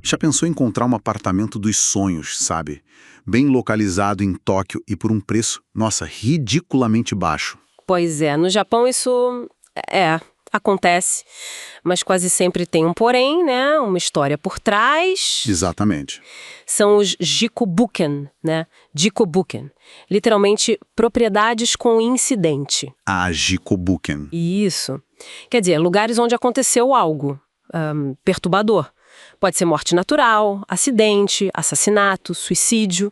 Já pensou em encontrar um apartamento dos sonhos, sabe? Bem localizado em Tóquio e por um preço, nossa, ridiculamente baixo. Pois é, no Japão isso acontece, mas quase sempre tem um porém, né? Uma história por trás. Exatamente. São os jikobuken, né? Jikobuken. Literalmente, propriedades com incidente. A Jikobuken. Isso. Quer dizer, lugares onde aconteceu algo perturbador. Pode ser morte natural, acidente, assassinato, suicídio.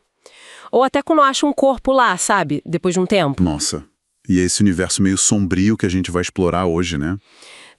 Ou até quando acha um corpo lá, sabe? Depois de um tempo. Nossa, e esse universo meio sombrio que a gente vai explorar hoje, né?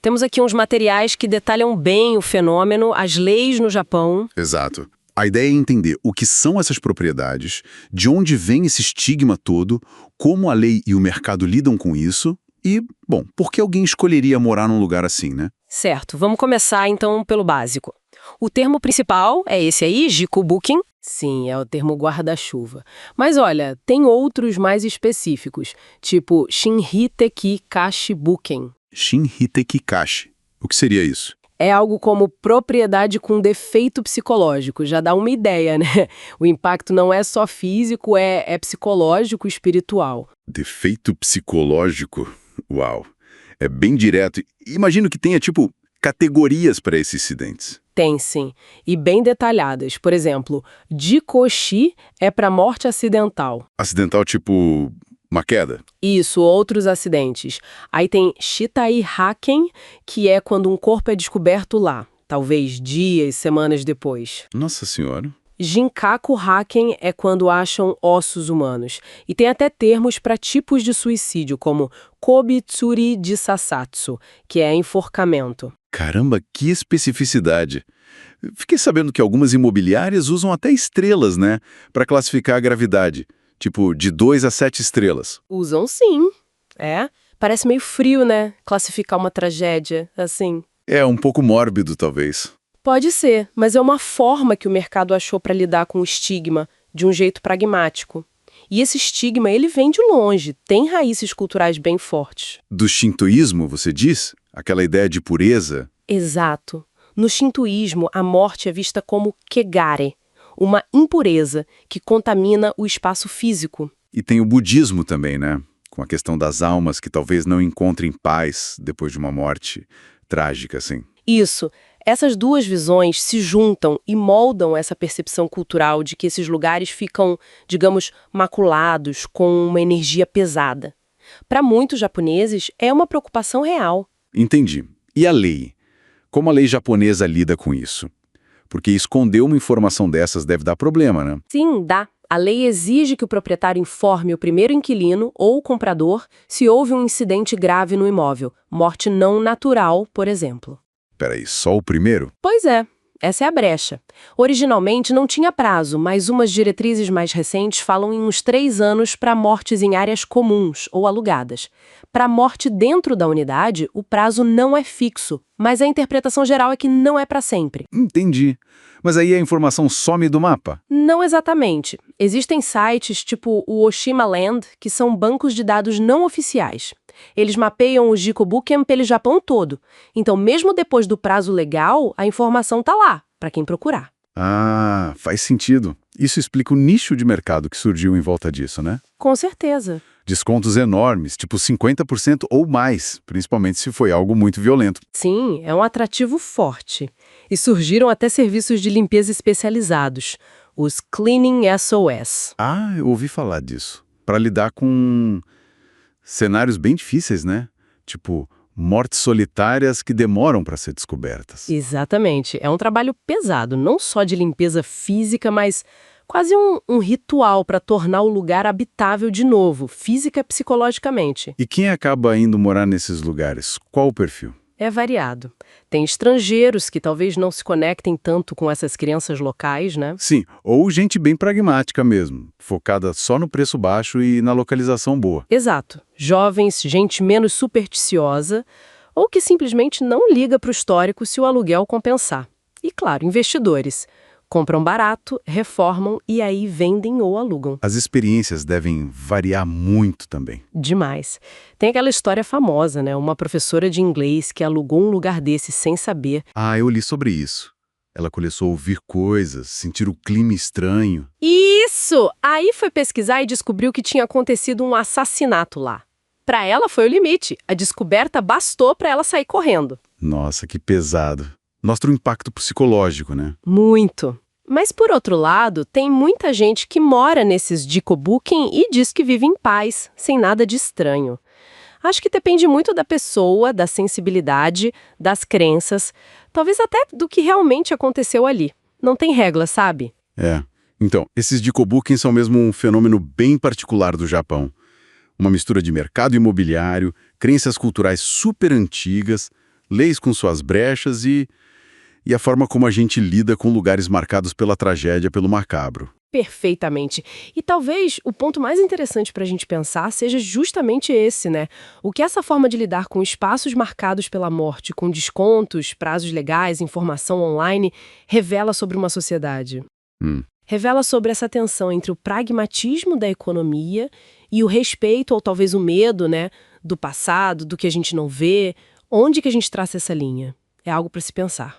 Temos aqui uns materiais que detalham bem o fenômeno, as leis no Japão. Exato. A ideia é entender o que são essas propriedades, de onde vem esse estigma todo, como a lei e o mercado lidam com isso e, bom, por que alguém escolheria morar num lugar assim, né? Certo, vamos começar então pelo básico. O termo principal é esse aí, jikobuken. Sim, é o termo guarda-chuva. Mas olha, tem outros mais específicos, tipo Shinhiteki Kashibuken. Shinhiteki Kashi. O que seria isso? É algo como propriedade com defeito psicológico, já dá uma ideia, né? O impacto não é só físico, é psicológico e espiritual. Defeito psicológico? Uau. É bem direto. Imagino que tenha, tipo, categorias para esses incidentes. Tem sim, e bem detalhadas. Por exemplo, jikoshi é para morte acidental. Acidental, tipo, uma queda? Isso, outros acidentes. Aí tem shitai haken, que é quando um corpo é descoberto lá, talvez dias, semanas depois. Nossa Senhora. Jinkaku haken é quando acham ossos humanos. E tem até termos para tipos de suicídio, como kobitsuri de sasatsu, que é enforcamento. Caramba, que especificidade. Fiquei sabendo que algumas imobiliárias usam até estrelas, né, para classificar a gravidade. Tipo, de 2 a 7 estrelas. Usam sim. Parece meio frio, né? Classificar uma tragédia, assim. É um pouco mórbido, talvez. Pode ser, mas é uma forma que o mercado achou para lidar com o estigma, de um jeito pragmático. E esse estigma, ele vem de longe, tem raízes culturais bem fortes. Do shintoísmo, você diz? Aquela ideia de pureza? Exato. No shintoísmo, a morte é vista como kegare, uma impureza que contamina o espaço físico. E tem o budismo também, né? Com a questão das almas que talvez não encontrem paz depois de uma morte trágica, assim. Isso. Essas duas visões se juntam e moldam essa percepção cultural de que esses lugares ficam, digamos, maculados, com uma energia pesada. Para muitos japoneses, é uma preocupação real. Entendi. E a lei? Como a lei japonesa lida com isso? Porque esconder uma informação dessas deve dar problema, né? Sim, dá. A lei exige que o proprietário informe o primeiro inquilino ou o comprador se houve um incidente grave no imóvel, morte não natural, por exemplo. Peraí, só o primeiro? Pois é, essa é a brecha. Originalmente não tinha prazo, mas umas diretrizes mais recentes falam em uns 3 anos para mortes em áreas comuns ou alugadas. Para morte dentro da unidade, o prazo não é fixo, mas a interpretação geral é que não é para sempre. Entendi. Mas aí a informação some do mapa? Não exatamente. Existem sites tipo o Oshima Land, que são bancos de dados não oficiais. Eles mapeiam o jikobuken pelo Japão todo. Então, mesmo depois do prazo legal, a informação tá lá, para quem procurar. Ah, faz sentido. Isso explica o nicho de mercado que surgiu em volta disso, né? Com certeza. Descontos enormes, tipo 50% ou mais, principalmente se foi algo muito violento. Sim, é um atrativo forte. E surgiram até serviços de limpeza especializados, os Cleaning SOS. Ah, eu ouvi falar disso. Para lidar com cenários bem difíceis, né? Tipo, mortes solitárias que demoram para ser descobertas. Exatamente. É um trabalho pesado, não só de limpeza física, mas quase um ritual para tornar o lugar habitável de novo, física e psicologicamente. E quem acaba indo morar nesses lugares? Qual o perfil? É variado. Tem estrangeiros que talvez não se conectem tanto com essas crianças locais, né? Sim, ou gente bem pragmática mesmo, focada só no preço baixo e na localização boa. Exato. Jovens, gente menos supersticiosa ou que simplesmente não liga para o histórico se o aluguel compensar. E, claro, investidores. Compram barato, reformam e aí vendem ou alugam. As experiências devem variar muito também. Demais. Tem aquela história famosa, né? Uma professora de inglês que alugou um lugar desse sem saber. Ah, eu li sobre isso. Ela começou a ouvir coisas, sentir o clima estranho. Isso! Aí foi pesquisar e descobriu que tinha acontecido um assassinato lá. Para ela foi o limite. A descoberta bastou para ela sair correndo. Nossa, que pesado. Mostra o impacto psicológico, né? Muito. Mas, por outro lado, tem muita gente que mora nesses Dicobuken e diz que vive em paz, sem nada de estranho. Acho que depende muito da pessoa, da sensibilidade, das crenças, talvez até do que realmente aconteceu ali. Não tem regra, sabe? É. Então, esses Dikobuken são mesmo um fenômeno bem particular do Japão. Uma mistura de mercado imobiliário, crenças culturais super antigas, leis com suas brechas e a forma como a gente lida com lugares marcados pela tragédia, pelo macabro. Perfeitamente. E talvez o ponto mais interessante para a gente pensar seja justamente esse, né? O que essa forma de lidar com espaços marcados pela morte, com descontos, prazos legais, informação online, revela sobre uma sociedade. Revela sobre essa tensão entre o pragmatismo da economia e o respeito ou talvez o medo, né, do passado, do que a gente não vê. Onde que a gente traça essa linha? É algo para se pensar.